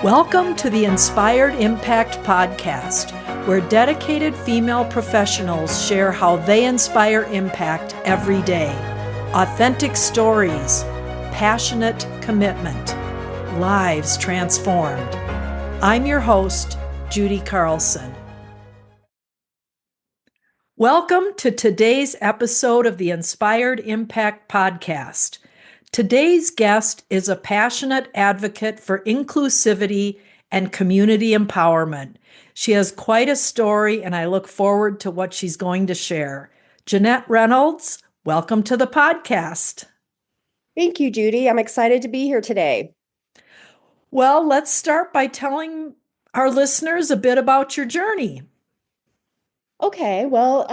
Welcome to the Inspired Impact Podcast, where dedicated female professionals share how they inspire impact every day. Authentic stories, passionate commitment, lives transformed. I'm your host, Judy Carlson. Welcome to today's episode of the Inspired Impact Podcast. Today's guest is a passionate advocate for inclusivity and community empowerment. She has quite a story, and I look forward to what she's going to share. Jeanette Reynolds, welcome to the podcast. Thank you, Judy. I'm excited to be here today. Well, let's start by telling our listeners a bit about your journey. Okay, well,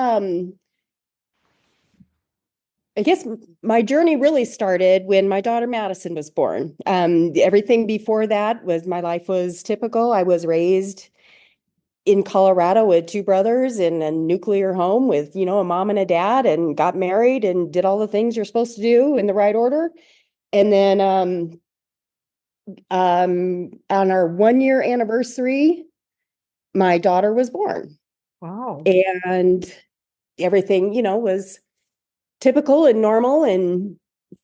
I guess my journey really started when my daughter Madison was born. Everything before that was my life was typical. I was raised in Colorado with two brothers in a nuclear home with, a mom and a dad, and got married and did all the things you're supposed to do in the right order. And then on our 1-year anniversary, my daughter was born. Wow. And everything, was typical and normal. And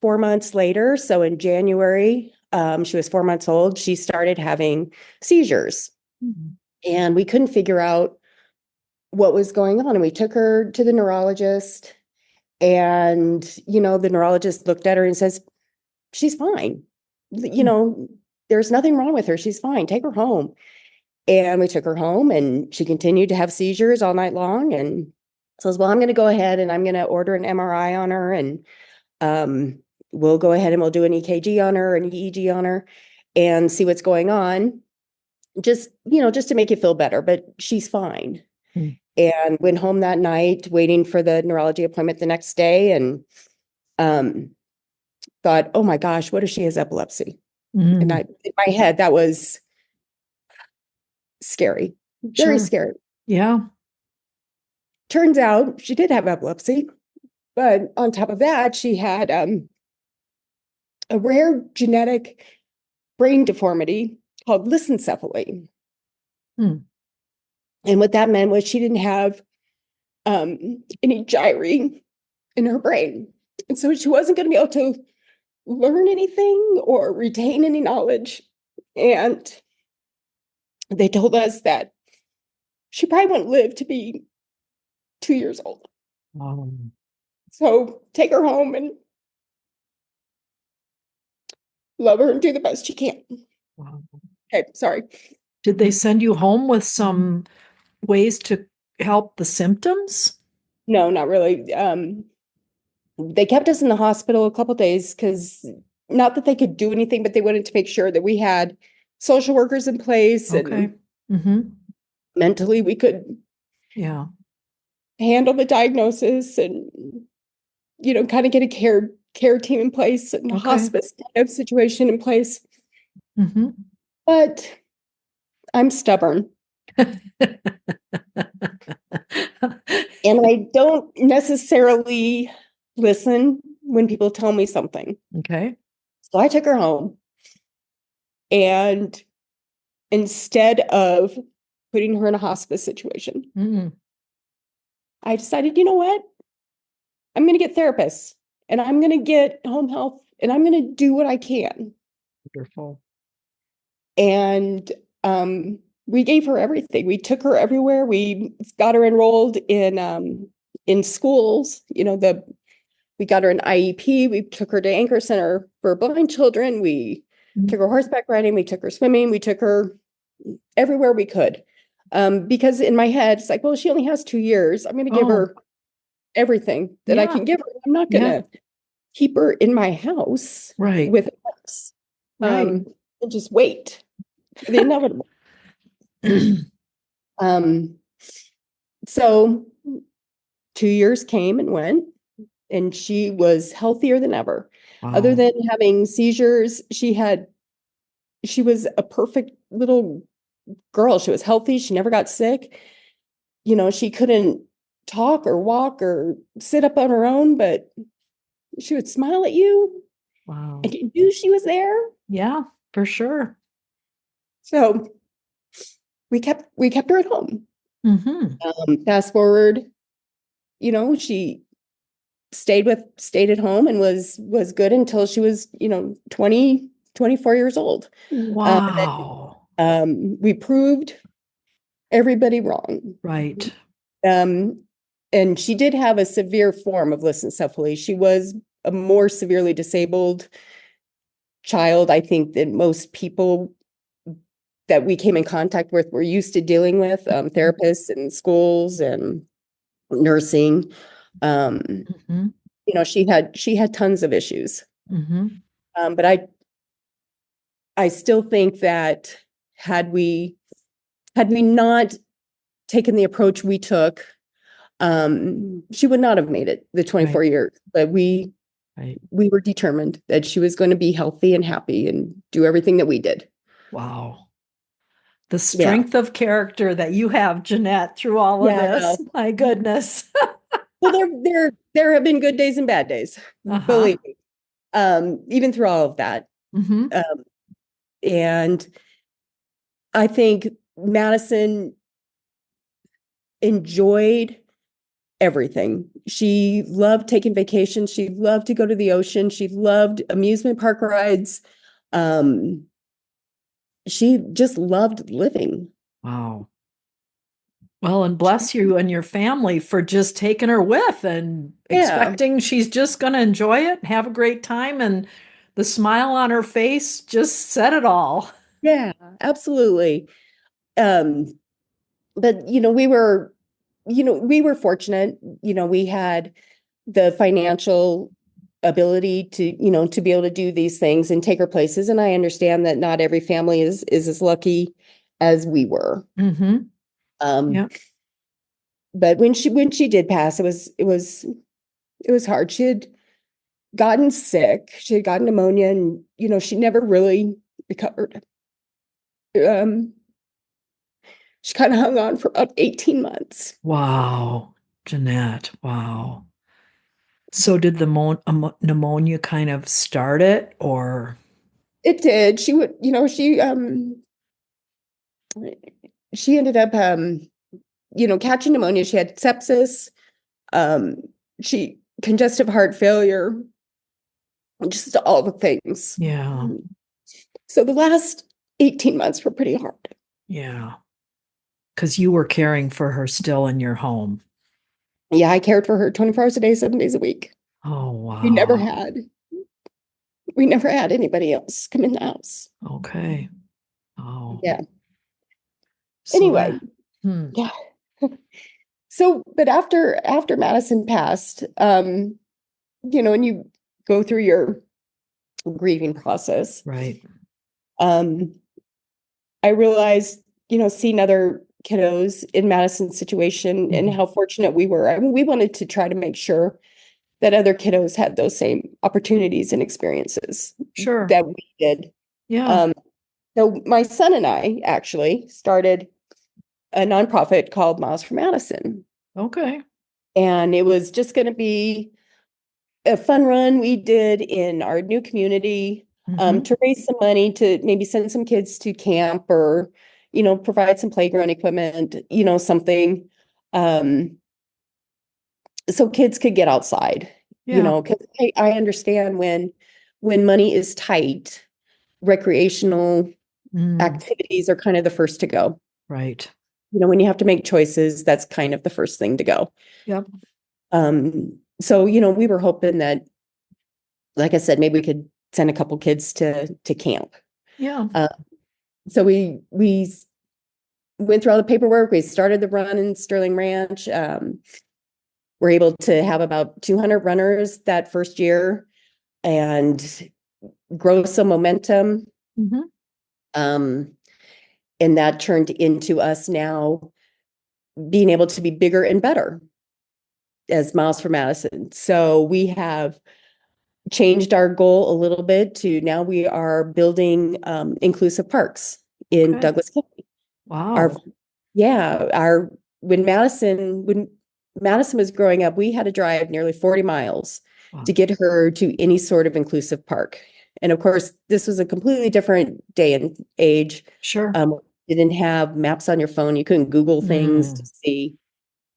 4 months later, so in January, she was 4 months old, she started having seizures. Mm-hmm. And we couldn't figure out what was going on. And we took her to the neurologist, and, the neurologist looked at her and says, she's fine. There's nothing wrong with her. She's fine. Take her home. And we took her home, and she continued to have seizures all night long. And says, well, I'm going to go ahead and I'm going to order an MRI on her, and we'll go ahead and we'll do an EKG on her, an EEG on her, and see what's going on. Just to make you feel better, but she's fine. Hmm. And went home that night, waiting for the neurology appointment the next day, and thought, oh my gosh, what if she has epilepsy? Mm. And in my head, that was scary, very scary. Yeah. Turns out she did have epilepsy, but on top of that, she had a rare genetic brain deformity called lissencephaly. Hmm. And what that meant was she didn't have any gyri in her brain. And so she wasn't going to be able to learn anything or retain any knowledge. And they told us that she probably wouldn't live to be 2 years old. So take her home and love her and do the best you can. Wow. Okay, sorry. Did they send you home with some ways to help the symptoms? No, not really. They kept us in the hospital a couple of days because not that they could do anything, but they wanted to make sure that we had social workers in place. Okay. And mentally we could handle the diagnosis and, kind of get a care team in place and a hospice kind of situation in place. Mm-hmm. But I'm stubborn. And I don't necessarily listen when people tell me something. Okay. So I took her home, and instead of putting her in a hospice situation, I decided, you know what? I'm going to get therapists, and I'm going to get home health, and I'm going to do what I can. Wonderful. And we gave her everything. We took her everywhere. We got her enrolled in schools. We got her an IEP. We took her to Anchor Center for Blind Children. We took her horseback riding. We took her swimming. We took her everywhere we could. Because in my head, it's like, well, she only has 2 years. I'm going to give her everything that I can give her. I'm not going to keep her in my house with a nurse, and just wait for the inevitable. So 2 years came and went, and she was healthier than ever. Wow. Other than having seizures, she was a perfect little girl. She was healthy. She never got sick. She couldn't talk or walk or sit up on her own, but she would smile at you. Wow. And you knew she was there. Yeah, for sure. So we kept her at home. Fast forward, she stayed at home and was good until she was, 24 years old. Wow. We proved everybody wrong. Right. And she did have a severe form of lissencephaly. She was a more severely disabled child, I think, than most people that we came in contact with were used to dealing with, therapists and schools and nursing. She had tons of issues. But I still think that had we not taken the approach we took, she would not have made it the 24 years. But we were determined that she was going to be healthy and happy and do everything that we did. Wow. The strength of character that you have, Jeanette, through all of this. My goodness. Well, there have been good days and bad days, believe me. Even through all of that. And I think Madison enjoyed everything. She loved taking vacations. She loved to go to the ocean. She loved amusement park rides. She just loved living. Wow. Well, and bless you and your family for just taking her with and expecting she's just going to enjoy it and have a great time. And the smile on her face just said it all. Yeah, absolutely. But, we were fortunate. We had the financial ability to be able to do these things and take her places. And I understand that not every family is as lucky as we were. But when she did pass, it was hard. She had gotten sick. She had gotten pneumonia, and she never really recovered. She kind of hung on for about 18 months. Wow, Jeanette. Wow. So did the pneumonia kind of start it, or? It did. She would, she ended up, catching pneumonia. She had sepsis, she congestive heart failure, just all the things. Yeah. So the last 18 months were pretty hard. Yeah. Because you were caring for her still in your home. Yeah, I cared for her 24 hours a day, 7 days a week. Oh, wow. We never had anybody else come in the house. Okay. Oh. Yeah. So anyway. Yeah. So, but after Madison passed, and you go through your grieving process. Right. I realized, seeing other kiddos in Madison's situation and how fortunate we were. I mean, we wanted to try to make sure that other kiddos had those same opportunities and experiences that we did. Yeah. So my son and I actually started a nonprofit called Miles for Madison. Okay. And it was just going to be a fun run we did in our new community to raise some money to maybe send some kids to camp or, provide some playground equipment, something. So kids could get outside, because I understand when money is tight, recreational activities are kind of the first to go. Right. When you have to make choices, that's kind of the first thing to go. Yep. So, we were hoping that, like I said, maybe we could send a couple kids to camp. Yeah. So we went through all the paperwork. We started the run in Sterling Ranch. We're able to have about 200 runners that first year and grow some momentum. And that turned into us now being able to be bigger and better as Miles for Madison. So we have changed our goal a little bit to now we are building inclusive parks in Douglas County. Wow. When Madison was growing up, we had to drive nearly 40 miles to get her to any sort of inclusive park. And of course, this was a completely different day and age. Sure. You didn't have maps on your phone. You couldn't Google things to see,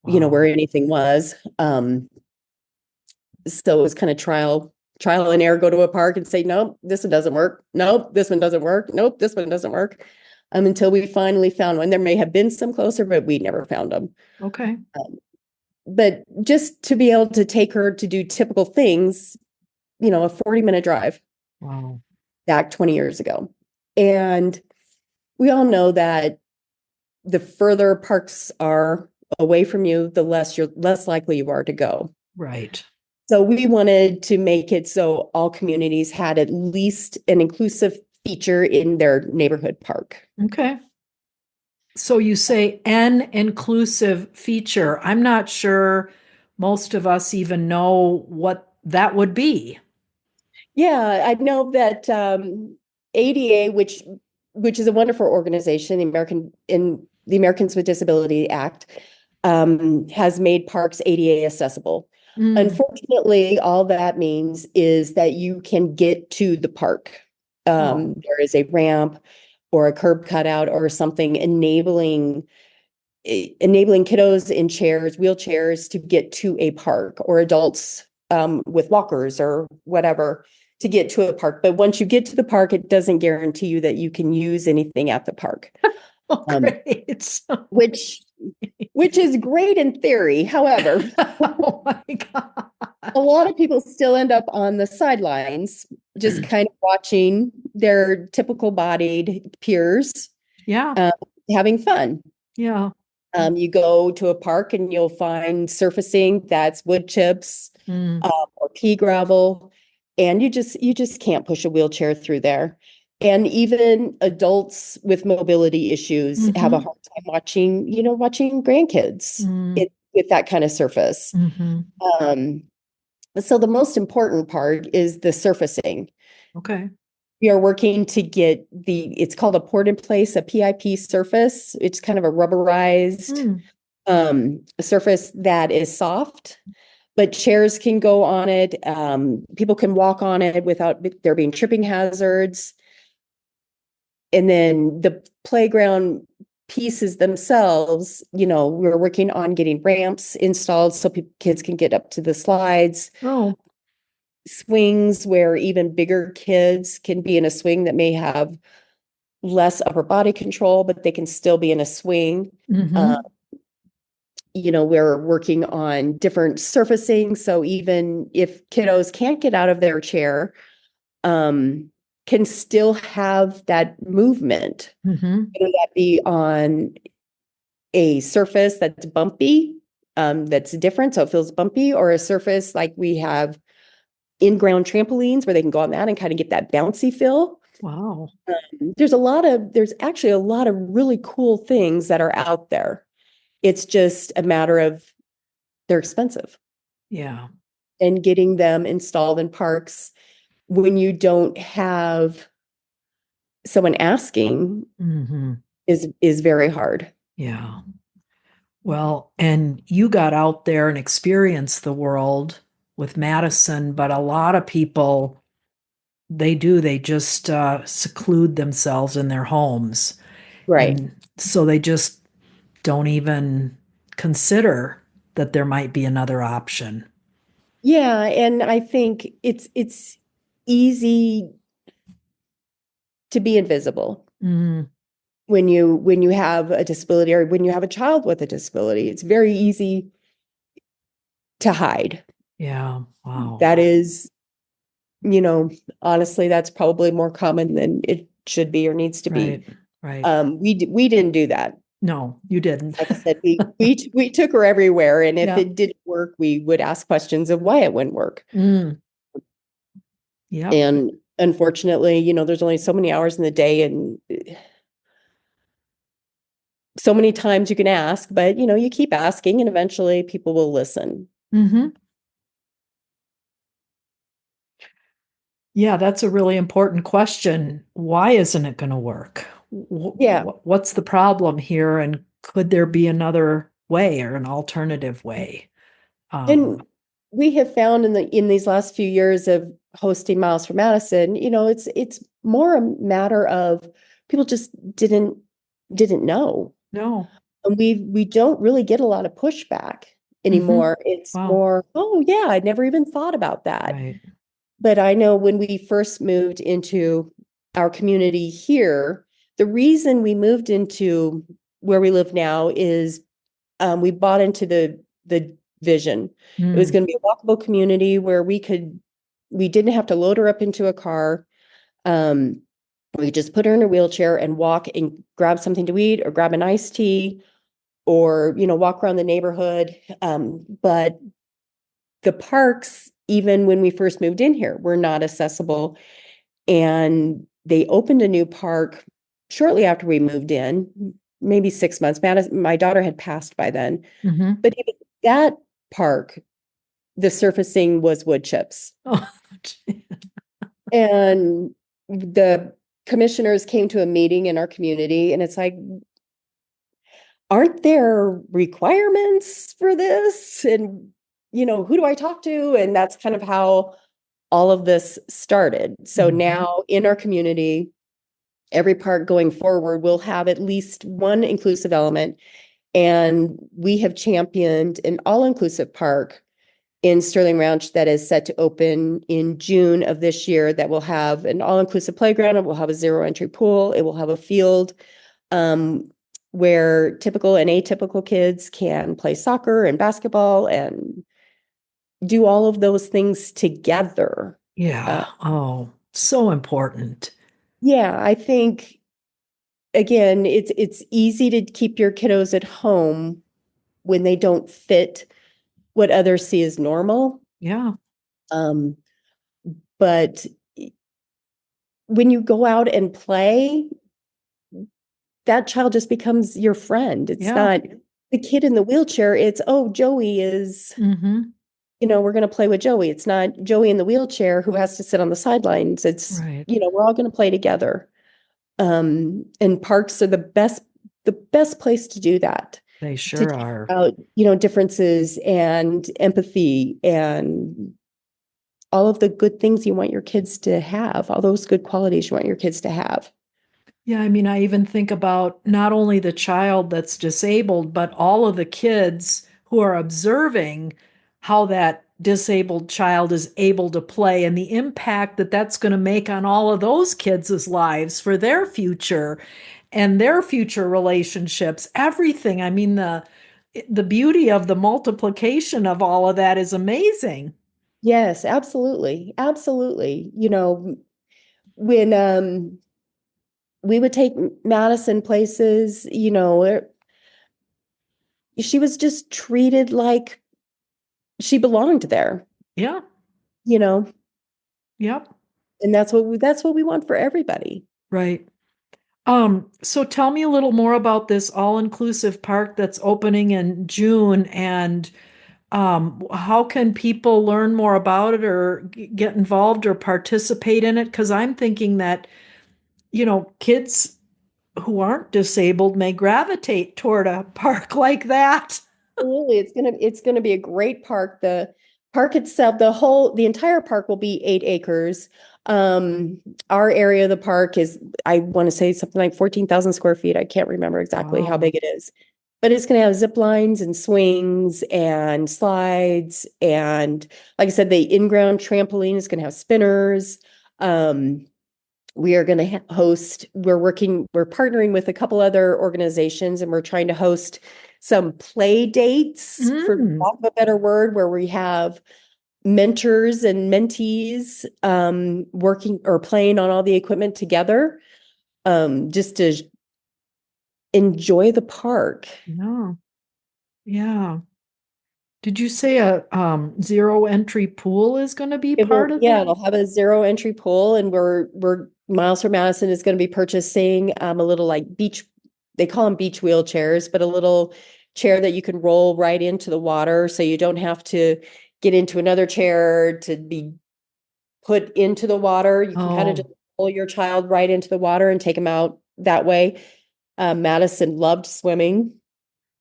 Wow. where anything was. So it was kind of trial and error. Go to a park and say, nope, this one doesn't work. Nope, this one doesn't work. Nope, this one doesn't work. Until we finally found one. There may have been some closer, but we never found them. Okay. But just to be able to take her to do typical things, a 40-minute drive. Wow. Back 20 years ago. And we all know that the further parks are away from you, the less likely you are to go. Right. So we wanted to make it so all communities had at least an inclusive feature in their neighborhood park. Okay. So you say an inclusive feature. I'm not sure most of us even know what that would be. Yeah, I know that ADA, which is a wonderful organization, the Americans with Disability Act, has made parks ADA accessible. Unfortunately, all that means is that you can get to the park. There is a ramp or a curb cutout or something enabling kiddos in wheelchairs to get to a park, or adults with walkers or whatever to get to a park. But once you get to the park, it doesn't guarantee you that you can use anything at the park. Great. Which is great in theory. However, oh my God. A lot of people still end up on the sidelines, just kind of watching their typical bodied peers. Yeah. Having fun. Yeah. You go to a park and you'll find surfacing that's wood chips or pea gravel, and you just can't push a wheelchair through there. And even adults with mobility issues have a hard time watching grandkids with that kind of surface. So the most important part is the surfacing. Okay. We are working to get it's called a port in place, a PIP surface. It's kind of a rubberized surface that is soft, but chairs can go on it. People can walk on it without there being tripping hazards. And then the playground pieces themselves, we're working on getting ramps installed so kids can get up to the slides. Oh. Swings where even bigger kids can be in a swing that may have less upper body control, but they can still be in a swing. We're working on different surfacing. So even if kiddos can't get out of their chair, can still have that movement, whether that be on a surface that's bumpy, that's different, so it feels bumpy, or a surface like we have in-ground trampolines where they can go on that and kind of get that bouncy feel. Wow. There's actually a lot of really cool things that are out there. It's just a matter of they're expensive. Yeah. And getting them installed in parks when you don't have someone asking is very hard. Yeah. Well, and you got out there and experienced the world with Madison, but a lot of people, they just seclude themselves in their homes. Right. And so they just don't even consider that there might be another option. Yeah, and I think it's easy to be invisible. When you have a disability, or when you have a child with a disability, it's very easy to hide. Yeah. Wow. That is, honestly, that's probably more common than it should be or needs to be. Right. We didn't do that. No, you didn't. Like I said, we took her everywhere, and if it didn't work, we would ask questions of why it wouldn't work. Yeah. And unfortunately, there's only so many hours in the day, and so many times you can ask, but you keep asking, and eventually people will listen. Yeah, that's a really important question. Why isn't it going to work? Yeah. What's the problem here? And could there be another way or an alternative way? And we have found in these last few years of hosting Miles for Madison, it's more a matter of people just didn't know. No. And we don't really get a lot of pushback Mm-hmm. anymore. It's Wow. more, oh yeah, I never even thought about that. Right. But I know when we first moved into our community here, the reason we moved into where we live now is we bought into the vision. It was Mm. going to be a walkable community where we didn't have to load her up into a car. Um, we could just put her in a wheelchair and walk and grab something to eat or grab an iced tea or, walk around the neighborhood. But the parks, even when we first moved in here, were not accessible. And they opened a new park shortly after we moved in, maybe 6 months. My daughter had passed by then. Mm-hmm. But even that park, the surfacing was wood chips. Oh, And the commissioners came to a meeting in our community, and it's like, aren't there requirements for this? And, who do I talk to? And that's kind of how all of this started. So now in our community, every park going forward will have at least one inclusive element. And we have championed an all-inclusive park in Sterling Ranch that is set to open in June of this year that will have an all-inclusive playground. It will have a zero-entry pool. It will have a field where typical and atypical kids can play soccer and basketball and do all of those things together. yeah. Oh, so important. Yeah, I think, again, it's easy to keep your kiddos at home when they don't fit what others see as normal. Yeah. Um, but when you go out and play, that child just becomes your friend. It's Yeah. not the kid in the wheelchair. It's, oh, Joey is, Mm-hmm. we're going to play with Joey. It's not Joey in the wheelchair who has to sit on the sidelines. It's, Right. we're all going to play together. And parks are the best place to do that, They to sure teach are. about, differences and empathy and all of the good things you want your kids to have, all those good qualities you want your kids to have. Yeah, I mean, I even think about not only the child that's disabled, but all of the kids who are observing how that disabled child is able to play and the impact that that's going to make on all of those kids' lives for their future and their future relationships, everything. I mean, the beauty of the multiplication of all of that is amazing. Yes, absolutely. Absolutely. When we would take Madison places, she was just treated like she belonged there, Yeah. you know, Yep. and that's what we want for everybody. Right. So tell me a little more about this all-inclusive park that's opening in June and how can people learn more about it or get involved or participate in it? Because I'm thinking that, kids who aren't disabled may gravitate toward a park like that. Absolutely. It's gonna be a great park. The park itself, the entire park will be 8 acres. Um, our area of the park is, I want to say something like 14,000 square feet. I can't remember exactly how Wow. big it is. But it's gonna have zip lines and swings and slides. And like I said, the in-ground trampoline is gonna have spinners. We are going to host, we're partnering with a couple other organizations, and we're trying to host some play dates, for Mm. lack of a better word, where we have mentors and mentees working or playing on all the equipment together, just to enjoy the park. Yeah. Yeah. Did you say a zero entry pool is going to be It part will, of yeah, that? it'll have a zero entry pool, and we're Miles for Madison is going to be purchasing a little like beach, they call them beach wheelchairs, but a little chair that you can roll right into the water, so you don't have to get into another chair to be put into the water. You can kind of just Oh, pull your child right into the water and take them out that way. Madison loved swimming.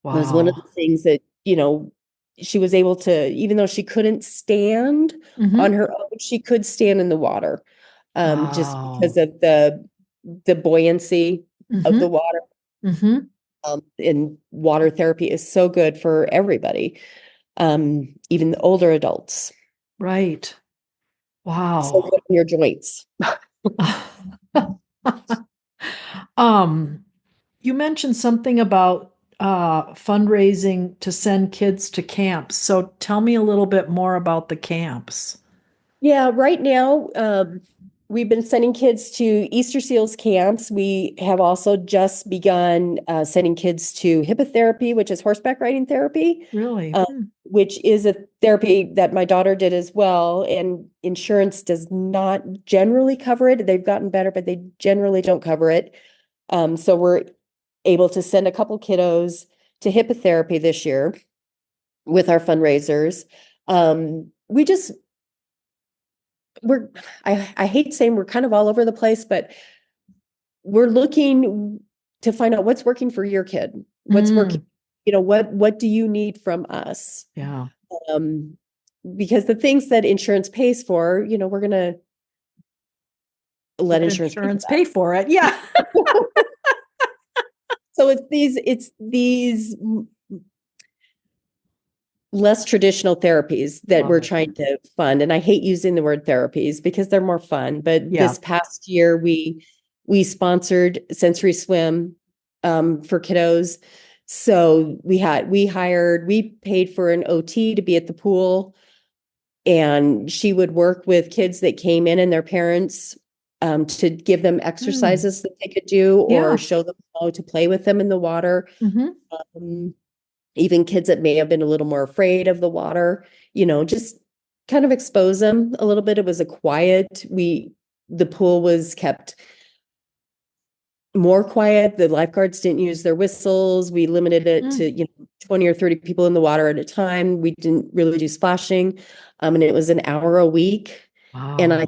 It was one of the wow. things that, she was able to, even though she couldn't stand on her own, she could stand in the water, just because Wow. of the buoyancy of the water. Mm-hmm. And water therapy is so good for everybody, even the older adults. Right. So Wow. good on your joints. Um, you mentioned something about fundraising to send kids to camps. So tell me a little bit more about the camps. Yeah, right now, we've been sending kids to Easter Seals camps. We have also just begun sending kids to hippotherapy, which is horseback riding therapy, Really? which is a therapy that my daughter did as well. And insurance does not generally cover it. They've gotten better, but they generally don't cover it. So we're able to send a couple kiddos to hippotherapy this year with our fundraisers. We just I hate saying we're kind of all over the place, but we're looking to find out what's working for your kid. What's working, what do you need from us? Yeah. Because the things that insurance pays for, we're gonna let insurance pay for Pay for it. Yeah. that. So it's these less traditional therapies that Love we're it. trying to fund. And I hate using the word therapies because they're more fun. But Yeah. this past year, we sponsored sensory swim for kiddos. So we paid for an OT to be at the pool, and she would work with kids that came in and their parents to give them exercises that they could do or Yeah. show them how to play with them in the water. Mm-hmm. Even kids that may have been a little more afraid of the water, just kind of expose them a little bit. It was the pool was kept more quiet. The lifeguards didn't use their whistles. We limited it to, 20 or 30 people in the water at a time. We didn't really do splashing. And it was an hour a week. And Wow.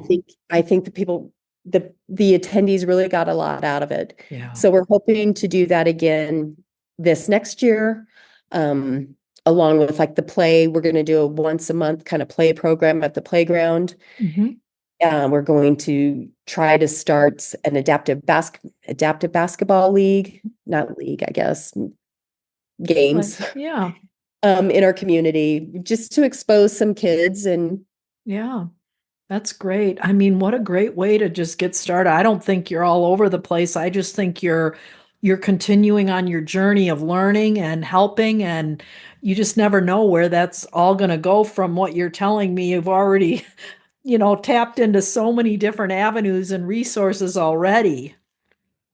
I think the attendees really got a lot out of it. Yeah. So we're hoping to do that again this next year. Along with like the play, we're going to do a once a month kind of play program at the playground. Mm-hmm. We're going to try to start an adaptive basketball league, not league, I guess, games, Yeah. in our community, just to expose some kids. And Yeah. That's great. I mean, what a great way to just get started. I don't think you're all over the place. I just think you're continuing on your journey of learning and helping, and you just never know where that's all going to go. From what you're telling me, you've already, tapped into so many different avenues and resources already.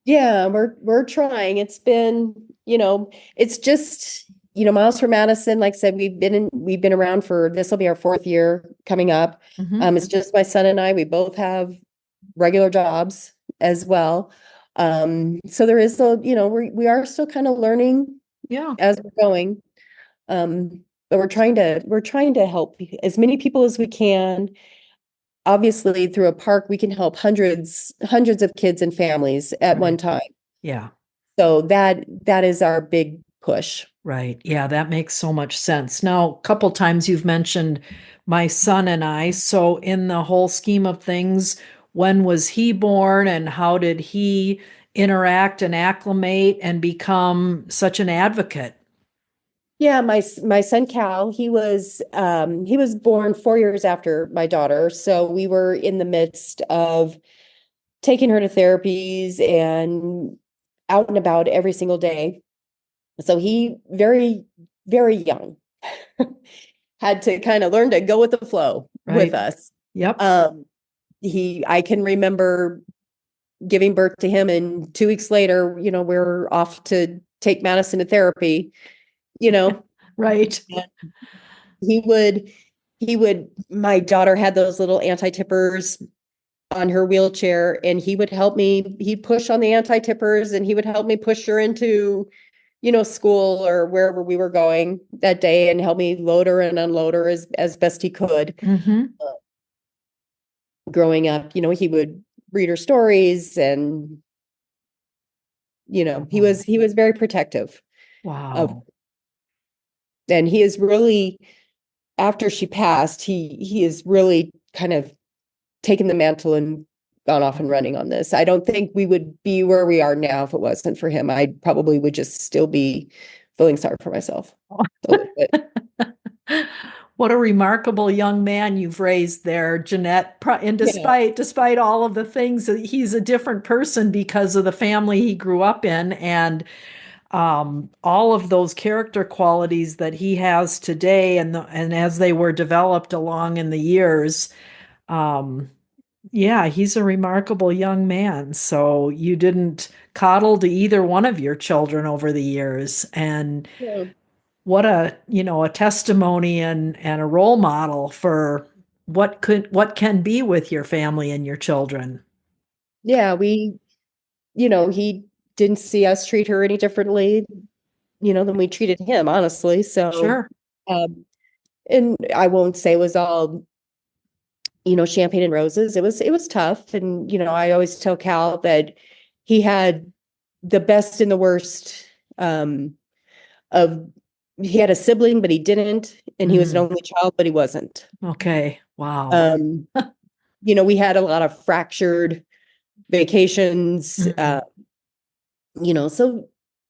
yeah, we're trying. It's been, it's just, Miles for Madison, like I said, we've been around for, this will be our fourth year coming up. Mm-hmm. It's just my son and I, we both have regular jobs as well. So there is still, we are still kind of learning Yeah. as we're going. But we're trying to help as many people as we can. Obviously, through a park, we can help hundreds of kids and families at one Right. time. Yeah. So that is our big push. Right. Yeah, that makes so much sense. Now, a couple times you've mentioned my son and I. So, in the whole scheme of things, when was he born and how did he interact and acclimate and become such an advocate? Yeah, my son Cal, he was born 4 years after my daughter. So we were in the midst of taking her to therapies and out and about every single day. So he very, very young had to kind of learn to go with the flow with Right. us. Yep. I can remember giving birth to him, and 2 weeks later, we're off to take Madison to therapy, you know. Right. He would, my daughter had those little anti-tippers on her wheelchair, and he'd push on the anti-tippers and he would help me push her into, school or wherever we were going that day and help me load her and unload her as best he could. Mm-hmm. Growing up, he would read her stories, and, he was very protective of, Wow. And he is really, after she passed, he is really kind of taken the mantle and gone off and running on this. I don't think we would be where we are now if it wasn't for him. I probably would just still be feeling sorry for myself a little bit. What a remarkable young man you've raised there, Jeanette. And Yeah. despite all of the things, he's a different person because of the family he grew up in, and all of those character qualities that he has today, and as they were developed along in the years. Yeah, he's a remarkable young man. So you didn't coddle to either one of your children over the years, and Yeah. what a testimony and a role model for what can be with your family and your children. Yeah, he didn't see us treat her any differently, than we treated him, honestly. So, Sure. um, and I won't say it was all, champagne and roses. It was tough. And, I always tell Cal that he had the best and the worst, of he had a sibling, but he didn't, and he was an Mm, only child, but he wasn't. okay. Wow. Um, we had a lot of fractured vacations, Mm, so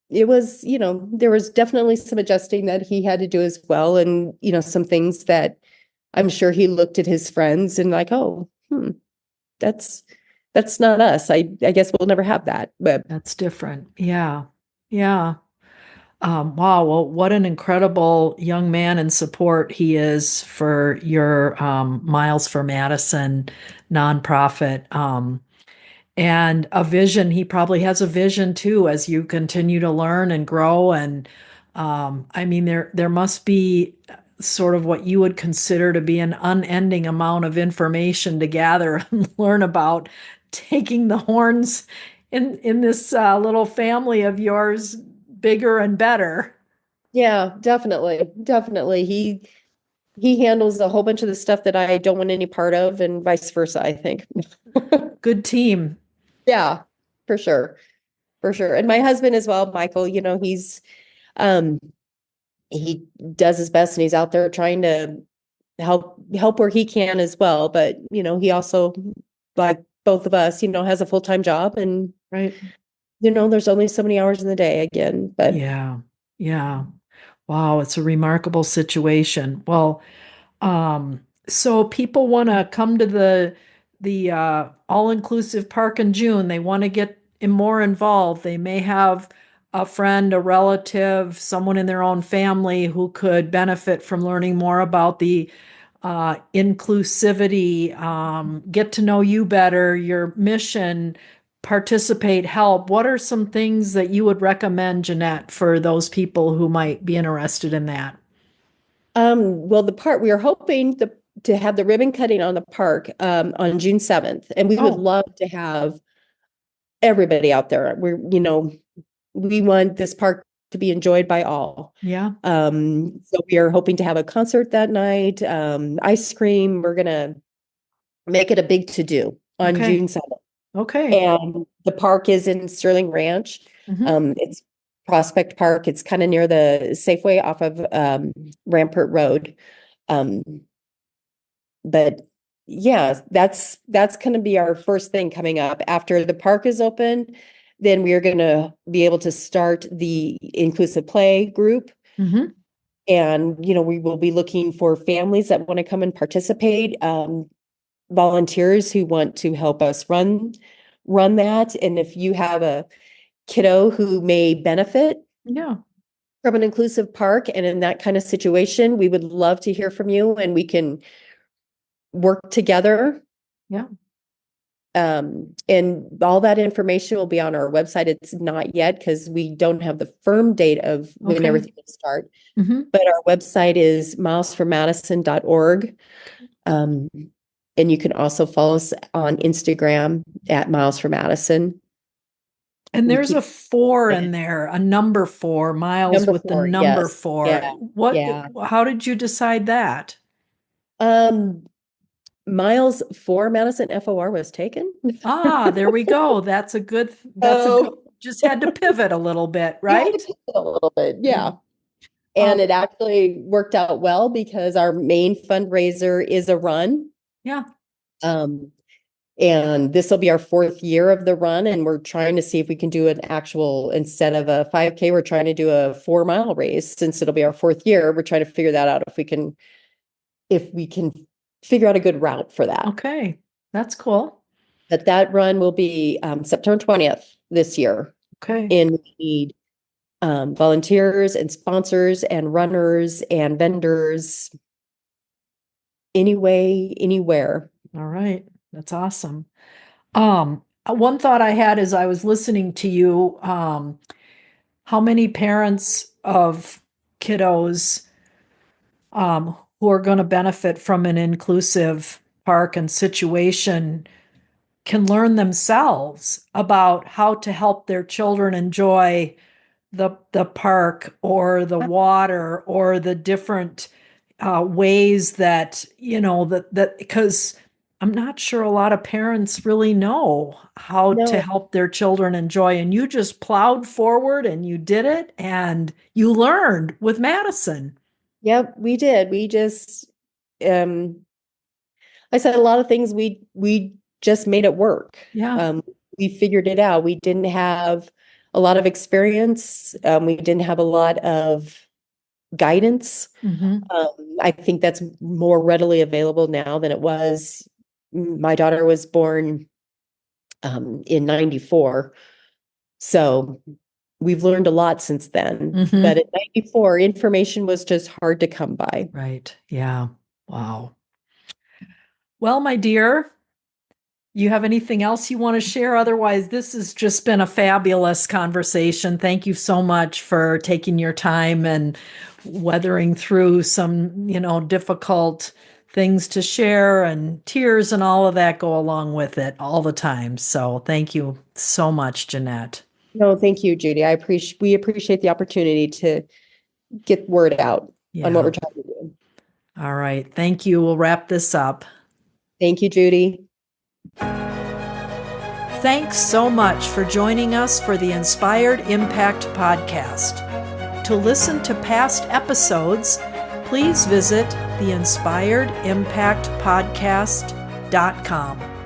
it was, there was definitely some adjusting that he had to do as well. And, some things that I'm sure he looked at his friends and like, oh, that's not us. I guess we'll never have that. But that's different. Yeah. Yeah. Wow. Well, what an incredible young man and support he is for your Miles for Madison nonprofit. And a vision. He probably has a vision too as you continue to learn and grow. And I mean, there must be sort of what you would consider to be an unending amount of information to gather and learn about taking the horns in this little family of yours bigger and better. yeah, definitely. Definitely. He handles a whole bunch of the stuff that I don't want any part of, and vice versa, I think. Good team. Yeah, for sure. For sure. And my husband as well, Michael, um he does his best and he's out there trying to help where he can as well. But, he also, like both of us, has a full-time job, and, Right. there's only so many hours in the day again. But Yeah. Yeah. Wow, it's a remarkable situation. Well, so people want to come to the all-inclusive park in June. They want to get more involved. They may have a friend, a relative, someone in their own family who could benefit from learning more about the inclusivity, get to know you better, your mission, participate, help. What are some things that you would recommend, Jeanette, for those people who might be interested in that? well, we are hoping to have the ribbon cutting on the park on June 7th. And we would Oh, love to have everybody out there. We want this park to be enjoyed by all. yeah. So we are hoping to have a concert that night, ice cream. We're gonna make it a big to-do on Okay. June 7th. Okay. And the park is in Sterling Ranch. Hmm. It's Prospect Park. It's kind of near the Safeway off of Rampart Road. Um, but yeah, that's going to be our first thing coming up after the park is open. Then we are going to be able to start the inclusive play group. Hmm. And, we will be looking for families that want to come and participate, volunteers who want to help us run that. And if you have a kiddo who may benefit Yeah. from an inclusive park and in that kind of situation, we would love to hear from you and we can work together. Yeah. And all that information will be on our website. It's not yet because we don't have the firm date of when Okay. everything will start. Hmm. But our website is milesformadison.org. Um, and you can also follow us on Instagram at Miles for Madison. And We there's keep a four in there, a number four, Miles number with the 4. number Yes. four. Yeah. What, Yeah. how did you decide that? Um, Miles for Madison FOR was taken. Ah, there we go. That's a good, So just had to pivot a little bit, we had to right? pivot a little bit. Yeah. And it actually worked out well because our main fundraiser is a run. Yeah. And this will be our 4th year of the run. And we're trying to see if we can do an actual, instead of a 5K, we're trying to do a 4-mile race. Since it'll be our 4th year, we're trying to figure that out if we can figure out a good route for that. Okay. That's cool. But that run will be September 20th this year. Okay. And we need volunteers and sponsors and runners and vendors, anywhere. All right. That's awesome. One thought I had as I was listening to you, how many parents of kiddos who are going to benefit from an inclusive park and situation can learn themselves about how to help their children enjoy the park or the water or the different ways that, that because I'm not sure a lot of parents really know how to help their children enjoy. And you just plowed forward and you did it and you learned with Madison. Yep, we did. We just, I said a lot of things we just made it work. Yeah. We figured it out. We didn't have a lot of experience. We didn't have a lot of guidance. Mm-hmm. I think that's more readily available now than it was. My daughter was born in 94. So we've learned a lot since then. Mm-hmm. But in 94, information was just hard to come by. Right. Yeah. Wow. Well, my dear, you have anything else you want to share? Otherwise, this has just been a fabulous conversation. Thank you so much for taking your time and weathering through some, difficult things to share, and tears and all of that go along with it all the time. So thank you so much, Jeanette. No, thank you, Judy. We appreciate the opportunity to get word out on what we're trying to do. All right. Thank you. We'll wrap this up. Thank you, Judy. Thanks so much for joining us for the Inspired Impact Podcast. To listen to past episodes, please visit theinspiredimpactpodcast.com.